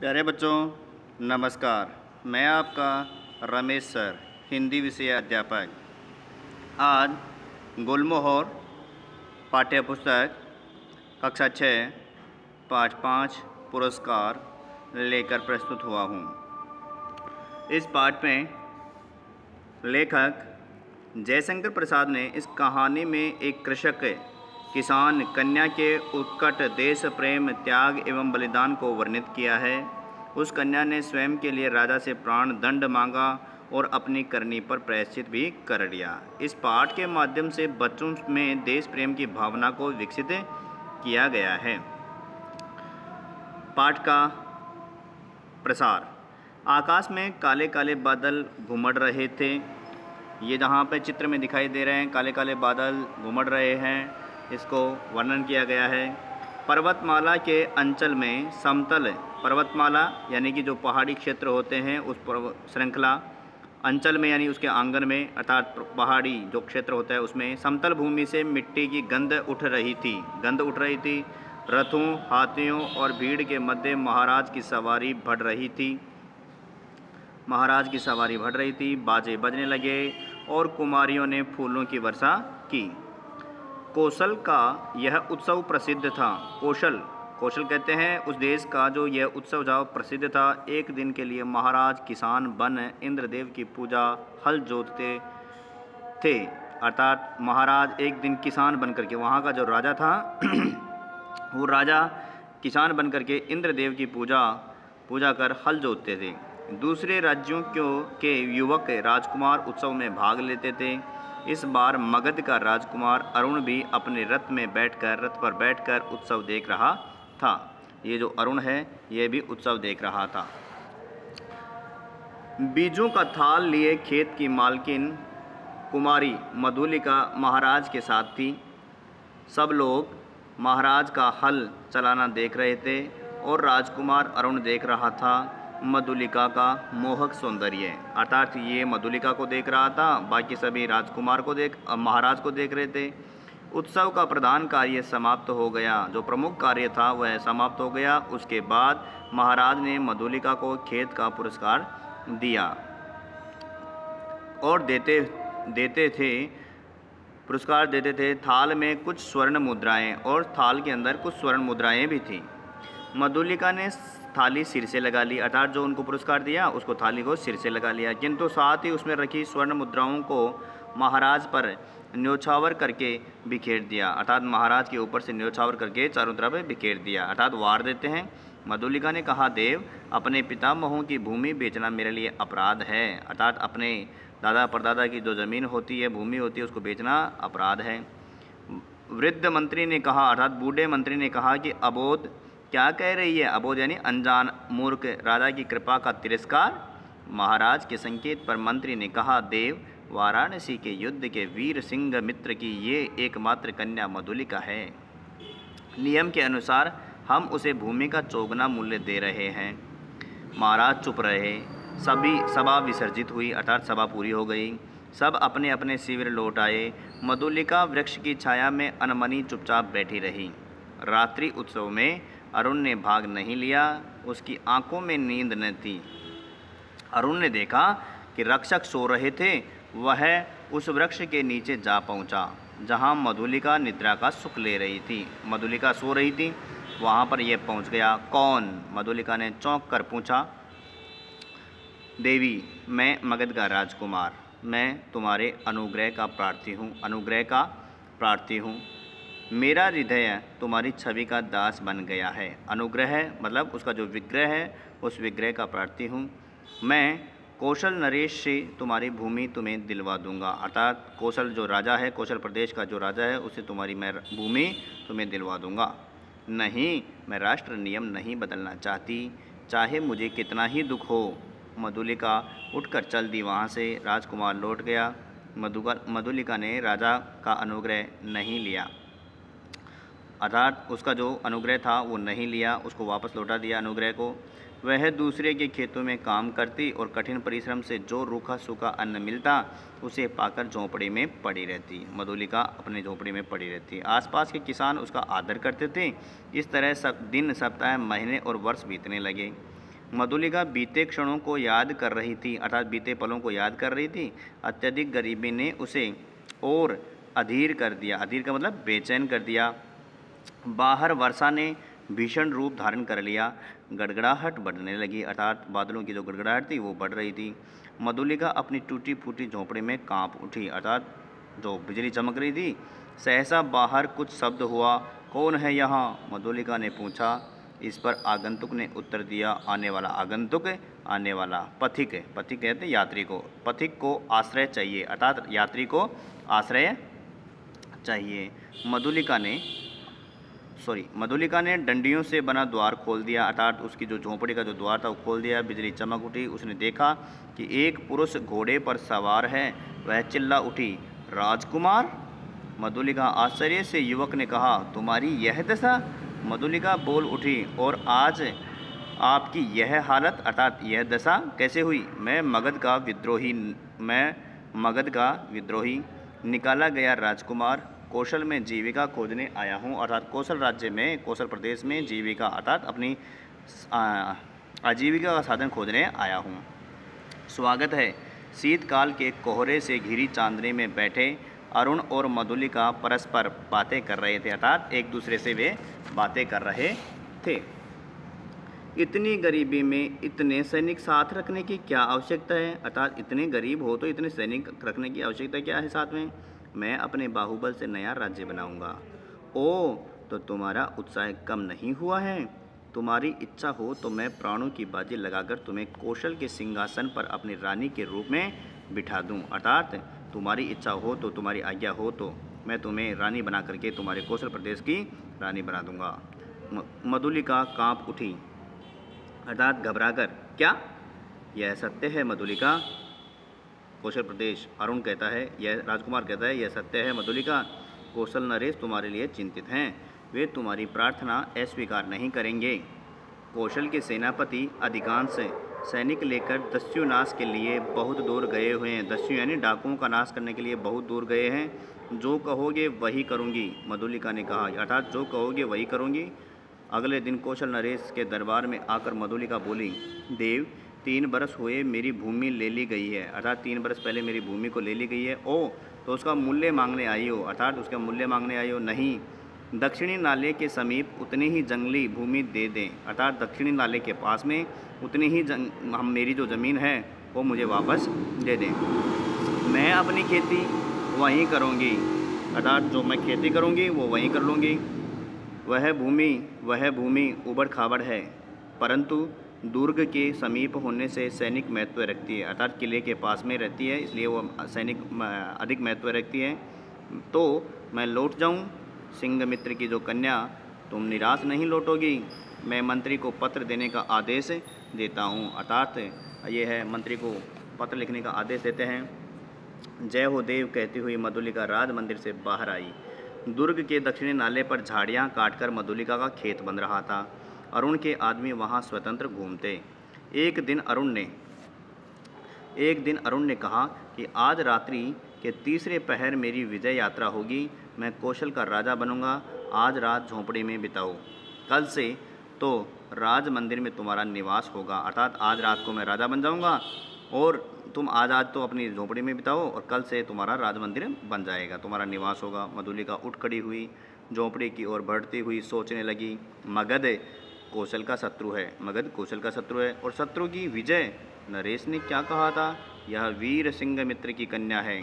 प्यारे बच्चों, नमस्कार। मैं आपका रमेश सर, हिंदी विषय अध्यापक। आज गुलमोहर पाठ्यपुस्तक कक्षा 6 पाठ 5 पुरस्कार लेकर प्रस्तुत हुआ हूँ। इस पाठ में लेखक जयशंकर प्रसाद ने इस कहानी में एक कृषक किसान कन्या के उत्कट देश प्रेम, त्याग एवं बलिदान को वर्णित किया है। उस कन्या ने स्वयं के लिए राजा से प्राण दंड मांगा और अपनी करनी पर प्रायश्चित भी कर लिया। इस पाठ के माध्यम से बच्चों में देश प्रेम की भावना को विकसित किया गया है। पाठ का प्रसार। आकाश में काले काले बादल घुमड़ रहे थे। ये जहाँ पे चित्र में दिखाई दे रहे हैं, काले काले बादल घुमड़ रहे हैं, इसको वर्णन किया गया है। पर्वतमाला के अंचल में समतल पर्वतमाला यानी कि जो पहाड़ी क्षेत्र होते हैं उस श्रृंखला, अंचल में यानी उसके आंगन में अर्थात पहाड़ी जो क्षेत्र होता है उसमें समतल भूमि से मिट्टी की गंध उठ रही थी। रथों, हाथियों और भीड़ के मध्य महाराज की सवारी बढ़ रही थी। बाजे बजने लगे और कुमारियों ने फूलों की वर्षा की। कौशल का यह उत्सव प्रसिद्ध था। कौशल कहते हैं उस देश का जो यह उत्सव था प्रसिद्ध था। एक दिन के लिए महाराज किसान बन इंद्रदेव की पूजा हल जोतते थे। अर्थात महाराज एक दिन किसान बन करके, वहाँ का जो राजा था वो राजा किसान बन करके इंद्रदेव की पूजा कर हल जोतते थे। दूसरे राज्यों के युवक राजकुमार उत्सव में भाग लेते थे। इस बार मगध का राजकुमार अरुण भी अपने रथ पर बैठकर उत्सव देख रहा था। ये जो अरुण है ये भी उत्सव देख रहा था। बीजों का थाल लिए खेत की मालकिन कुमारी मधुलिका महाराज के साथ थी। सब लोग महाराज का हल चलाना देख रहे थे और राजकुमार अरुण देख रहा था मधुलिका का मोहक सौंदर्य। अर्थात ये मधुलिका को देख रहा था, बाकी सभी महाराज को देख रहे थे। उत्सव का प्रधान कार्य समाप्त हो गया, जो प्रमुख कार्य था वह समाप्त हो गया। उसके बाद महाराज ने मधुलिका को खेत का पुरस्कार दिया और पुरस्कार देते थे। थाल में कुछ स्वर्ण मुद्राएं और थाल के अंदर कुछ स्वर्ण मुद्राएं भी थी। मधुलिका ने थाली सिर से लगा ली, अर्थात जो उनको पुरस्कार दिया उसको थाली को सिर से लगा लिया, किंतु साथ ही उसमें रखी स्वर्ण मुद्राओं को महाराज पर न्योछावर करके बिखेर दिया। अर्थात महाराज के ऊपर से न्योछावर करके चारों तरफ बिखेर दिया, अर्थात वार देते हैं। मधुलिका ने कहा, देव, अपने पितामहों की भूमि बेचना मेरे लिए अपराध है। अर्थात अपने दादा परदादा की जो ज़मीन होती है, भूमि होती है, उसको बेचना अपराध है। वृद्ध मंत्री ने कहा, अर्थात बूढ़े मंत्री ने कहा कि अबोध क्या कह रही है। अबोध यानी अनजान मूर्ख, राजा की कृपा का तिरस्कार। महाराज के संकेत पर मंत्री ने कहा, देव, वाराणसी के युद्ध के वीर सिंह मित्र की ये एकमात्र कन्या मधुलिका है। नियम के अनुसार हम उसे भूमि का चौगुना मूल्य दे रहे हैं। महाराज चुप रहे। सभा विसर्जित हुई, अर्थात सभा पूरी हो गई। सब अपने अपने शिविर लौट आए। मधुलिका वृक्ष की छाया में अनमनी चुपचाप बैठी रही। रात्रि उत्सव में अरुण ने भाग नहीं लिया, उसकी आंखों में नींद न थी। अरुण ने देखा कि रक्षक सो रहे थे। वह उस वृक्ष के नीचे जा पहुंचा जहां मधुलिका निद्रा का सुख ले रही थी। मधुलिका सो रही थी, वहां पर यह पहुंच गया। कौन? मधुलिका ने चौंक कर पूछा। देवी, मैं मगध का राजकुमार, मैं तुम्हारे अनुग्रह का प्रार्थी हूँ। मेरा हृदय तुम्हारी छवि का दास बन गया है। अनुग्रह मतलब उसका जो विग्रह है, उस विग्रह का प्रार्थी हूँ। मैं कौशल नरेश से तुम्हारी भूमि तुम्हें दिलवा दूंगा। अर्थात कौशल जो राजा है, कौशल प्रदेश का जो राजा है, उससे तुम्हारी मैं भूमि तुम्हें दिलवा दूंगा। नहीं, मैं राष्ट्र नियम नहीं बदलना चाहती, चाहे मुझे कितना ही दुख हो। मधुलिका उठकर चल दी। वहाँ से राजकुमार लौट गया। मधुलिका ने राजा का अनुग्रह नहीं लिया, अर्थात उसका जो अनुग्रह था वो नहीं लिया, उसको वापस लौटा दिया अनुग्रह को। वह दूसरे के खेतों में काम करती और कठिन परिश्रम से जो रूखा सूखा अन्न मिलता उसे पाकर झोंपड़ी में पड़ी रहती। मधुलिका अपने झोंपड़ी में पड़ी रहती। आसपास के किसान उसका आदर करते थे। इस तरह सब दिन, सप्ताह, महीने और वर्ष बीतने लगे। मधुलिका बीते क्षणों को याद कर रही थी, अर्थात बीते पलों को याद कर रही थी। अत्यधिक गरीबी ने उसे और अधीर कर दिया, अधीर का मतलब बेचैन कर दिया। बाहर वर्षा ने भीषण रूप धारण कर लिया, गड़गड़ाहट बढ़ने लगी, अर्थात बादलों की जो गड़गड़ाहट थी वो बढ़ रही थी। मधुलिका अपनी टूटी फूटी झोंपड़ी में कांप उठी, अर्थात जो बिजली चमक रही थी। सहसा बाहर कुछ शब्द हुआ, कौन है यहाँ? मधुलिका ने पूछा। इस पर आगंतुक ने उत्तर दिया, आने वाला। आगंतुक, आने वाला। पथिक, पथिक कहते हैं यात्री को। पथिक को आश्रय चाहिए, अर्थात यात्री को आश्रय चाहिए। मधुलिका ने डंडियों से बना द्वार खोल दिया, अर्थात उसकी जो झोंपड़ी का जो द्वार था वो खोल दिया। बिजली चमक उठी। उसने देखा कि एक पुरुष घोड़े पर सवार है। वह चिल्ला उठी, राजकुमार? मधुलिका आश्चर्य से युवक ने कहा, तुम्हारी यह दशा? मधुलिका बोल उठी, और आज आपकी यह हालत, अर्थात यह दशा कैसे हुई? मैं मगध का विद्रोही निकाला गया राजकुमार, कौशल में जीविका खोजने आया हूँ, अर्थात कौशल राज्य में, कौशल प्रदेश में जीविका अर्थात अपनी आजीविका का साधन खोजने आया हूँ। स्वागत है। शीतकाल के कोहरे से घिरी चांदनी में बैठे अरुण और मधुलिका परस्पर बातें कर रहे थे, अर्थात एक दूसरे से वे बातें कर रहे थे। इतनी गरीबी में इतने सैनिक साथ रखने की क्या आवश्यकता है? अर्थात इतने गरीब हो तो इतने सैनिक रखने की आवश्यकता क्या है साथ में? मैं अपने बाहुबल से नया राज्य बनाऊंगा। ओ, तो तुम्हारा उत्साह कम नहीं हुआ है? तुम्हारी इच्छा हो तो मैं प्राणों की बाजी लगाकर तुम्हें कौशल के सिंहासन पर अपनी रानी के रूप में बिठा दूं, अर्थात तुम्हारी इच्छा हो तो, तुम्हारी आज्ञा हो तो मैं तुम्हें रानी बना करके तुम्हारे कौशल प्रदेश की रानी बना दूंगा। मधुलिका कांप उठी, अर्थात घबराकर। क्या यह सत्य है मधुलिका? कौशल प्रदेश अरुण कहता है, यह राजकुमार कहता है, यह सत्य है मधुलिका। कौशल नरेश तुम्हारे लिए चिंतित हैं, वे तुम्हारी प्रार्थना अस्वीकार नहीं करेंगे। कौशल के सेनापति अधिकांश सैनिक लेकर दस्यु नाश के लिए बहुत दूर गए हुए हैं। दस्यु यानी डाकुओं का नाश करने के लिए बहुत दूर गए हैं। जो कहोगे वही करूँगी, मधुलिका ने कहा, अर्थात जो कहोगे वही करूँगी। अगले दिन कौशल नरेश के दरबार में आकर मधुलिका बोली, देव, 3 बरस हुए मेरी भूमि ले ली गई है, अर्थात 3 बरस पहले मेरी भूमि को ले ली गई है। ओ, तो उसका मूल्य मांगने आई हो, अर्थात उसका मूल्य मांगने आई हो? नहीं, दक्षिणी नाले के समीप उतनी ही जंगली भूमि दे दें, अर्थात दक्षिणी नाले के पास में उतनी ही मेरी जो ज़मीन है वो मुझे वापस दे दें। मैं अपनी खेती वहीं करूँगी, अर्थात जो मैं खेती करूँगी वो वहीं कर लूँगी। वह भूमि उबड़ खाबड़ है, परंतु दुर्ग के समीप होने से सैनिक महत्व रखती है, अर्थात किले के पास में रहती है, इसलिए वो सैनिक अधिक महत्व रखती है। तो मैं लौट जाऊं? सिंहमित्र की जो कन्या, तुम निराश नहीं लौटोगी। मैं मंत्री को पत्र देने का आदेश देता हूं, अर्थात ये है मंत्री को पत्र लिखने का आदेश देते हैं। जय हो देव कहती हुई मधुलिका राज मंदिर से बाहर आई। दुर्ग के दक्षिणी नाले पर झाड़ियाँ काटकर मधुलिका का खेत बन रहा था। अरुण के आदमी वहाँ स्वतंत्र घूमते। एक दिन अरुण ने कहा कि आज रात्रि के तीसरे पहर मेरी विजय यात्रा होगी। मैं कौशल का राजा बनूंगा। आज रात झोंपड़ी में बिताओ, कल से तो राज मंदिर में तुम्हारा निवास होगा, अर्थात आज रात को मैं राजा बन जाऊंगा और तुम आज तो अपनी झोंपड़ी में बिताओ और कल से तुम्हारा राज मंदिर बन जाएगा, तुम्हारा निवास होगा। मधुलिका उठ खड़ी हुई, झोंपड़ी की ओर बढ़ती हुई सोचने लगी, मगध कौशल का शत्रु है और शत्रु की विजय। नरेश ने क्या कहा था? यह वीर सिंहमित्र की कन्या है।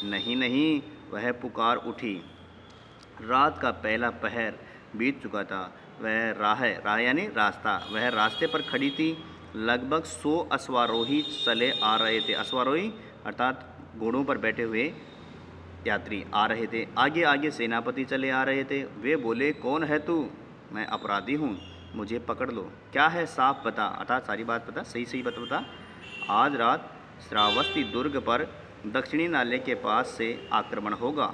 नहीं, वह पुकार उठी। रात का पहला पहर बीत चुका था। वह राह यानी रास्ता, वह रास्ते पर खड़ी थी। लगभग 100 अश्वारोही चले आ रहे थे। अश्वारोही अर्थात घोड़ों पर बैठे हुए यात्री आ रहे थे। आगे आगे सेनापति चले आ रहे थे। वे बोले, कौन है तू? मैं अपराधी हूँ, मुझे पकड़ लो। क्या है साफ बता, अर्थात सारी बात बता, सही बता। आज रात श्रावस्ती दुर्ग पर दक्षिणी नाले के पास से आक्रमण होगा,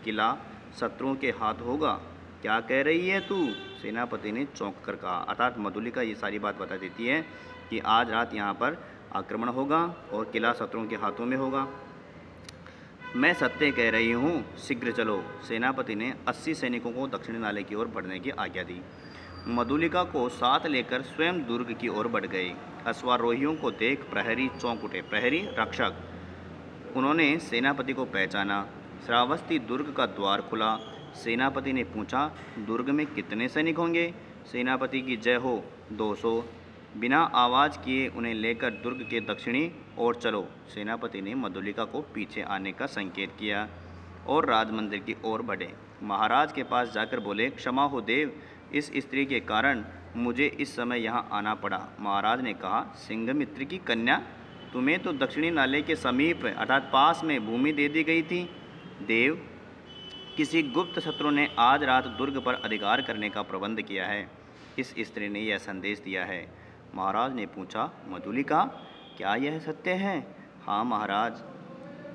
किला शत्रुओं के हाथ होगा। क्या कह रही है तू? सेनापति ने चौंक कर कहा, अर्थात मधुलिका ये सारी बात बता देती है कि आज रात यहाँ पर आक्रमण होगा और किला शत्रुओं के हाथों में होगा। मैं सत्य कह रही हूँ, शीघ्र चलो। सेनापति ने 80 सैनिकों को दक्षिणी नाले की ओर बढ़ने की आज्ञा दी। मधुलिका को साथ लेकर स्वयं दुर्ग की ओर बढ़ गए। अश्वारोहियों को देख प्रहरी चौंक उठे। प्रहरी रक्षक, उन्होंने सेनापति को पहचाना। श्रावस्ती दुर्ग का द्वार खुला। सेनापति ने पूछा, दुर्ग में कितने सैनिक होंगे? सेनापति की जय हो। 200। बिना आवाज़ किए उन्हें लेकर दुर्ग के दक्षिणी ओर चलो। सेनापति ने मधुलिका को पीछे आने का संकेत किया और राजमंदिर की ओर बढ़े। महाराज के पास जाकर बोले, क्षमा हो देव, इस स्त्री के कारण मुझे इस समय यहाँ आना पड़ा। महाराज ने कहा, सिंघमित्र की कन्या, तुम्हें तो दक्षिणी नाले के समीप अर्थात पास में भूमि दे दी गई थी। देव, किसी गुप्त शत्रु ने आज रात दुर्ग पर अधिकार करने का प्रबंध किया है। इस स्त्री ने यह संदेश दिया है। महाराज ने पूछा, मधुलिका, क्या यह सत्य है? हाँ महाराज,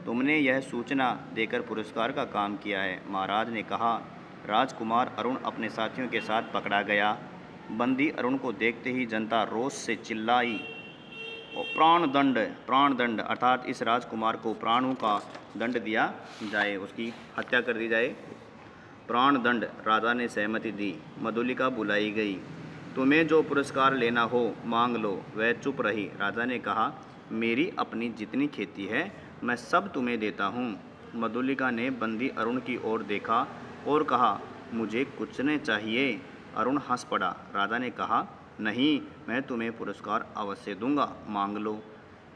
तुमने यह सूचना देकर पुरस्कार का काम किया है। महाराज ने कहा, राजकुमार अरुण अपने साथियों के साथ पकड़ा गया। बंदी अरुण को देखते ही जनता रोष से चिल्लाई और प्राण दंड अर्थात इस राजकुमार को प्राणों का दंड दिया जाए, उसकी हत्या कर दी जाए। प्राण दंड राजा ने सहमति दी। मधुलिका बुलाई गई। तुम्हें जो पुरस्कार लेना हो मांग लो। वह चुप रही। राजा ने कहा, मेरी अपनी जितनी खेती है मैं सब तुम्हें देता हूँ। मधुलिका ने बंदी अरुण की ओर देखा और कहा, मुझे कुछ नहीं चाहिए। अरुण हंस पड़ा। राजा ने कहा, नहीं, मैं तुम्हें पुरस्कार अवश्य दूंगा, मांग लो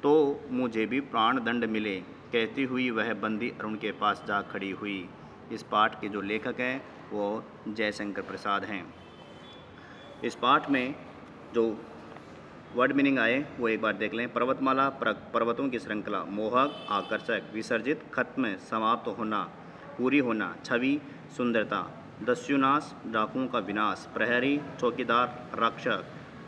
तो मुझे भी प्राण दंड मिले। कहती हुई वह बंदी अरुण के पास जा खड़ी हुई। इस पाठ के जो लेखक हैं वो जयशंकर प्रसाद हैं। इस पाठ में जो वर्ड मीनिंग आए वो एक बार देख लें। पर्वतमाला, पर्वतों की श्रृंखला, मोहक, आकर्षक, विसर्जित, खत्म, समाप्त होना, पूरी होना, छवि, सुंदरता, दस्युनाश, डाकुओं का विनाश, प्रहरी, चौकीदार, रक्षक,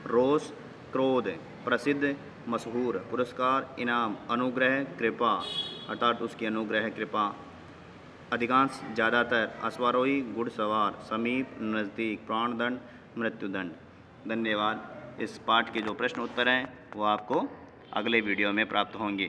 रोष, क्रोध, प्रसिद्ध, मशहूर, पुरस्कार, इनाम, अनुग्रह, कृपा अर्थात उसकी अनुग्रह कृपा, अधिकांश, ज़्यादातर, अश्वारोही, घुड़सवार, समीप, नज़दीक, प्राणदंड, मृत्युदंड। धन्यवाद। इस पाठ के जो प्रश्न उत्तर हैं वो आपको अगले वीडियो में प्राप्त होंगे।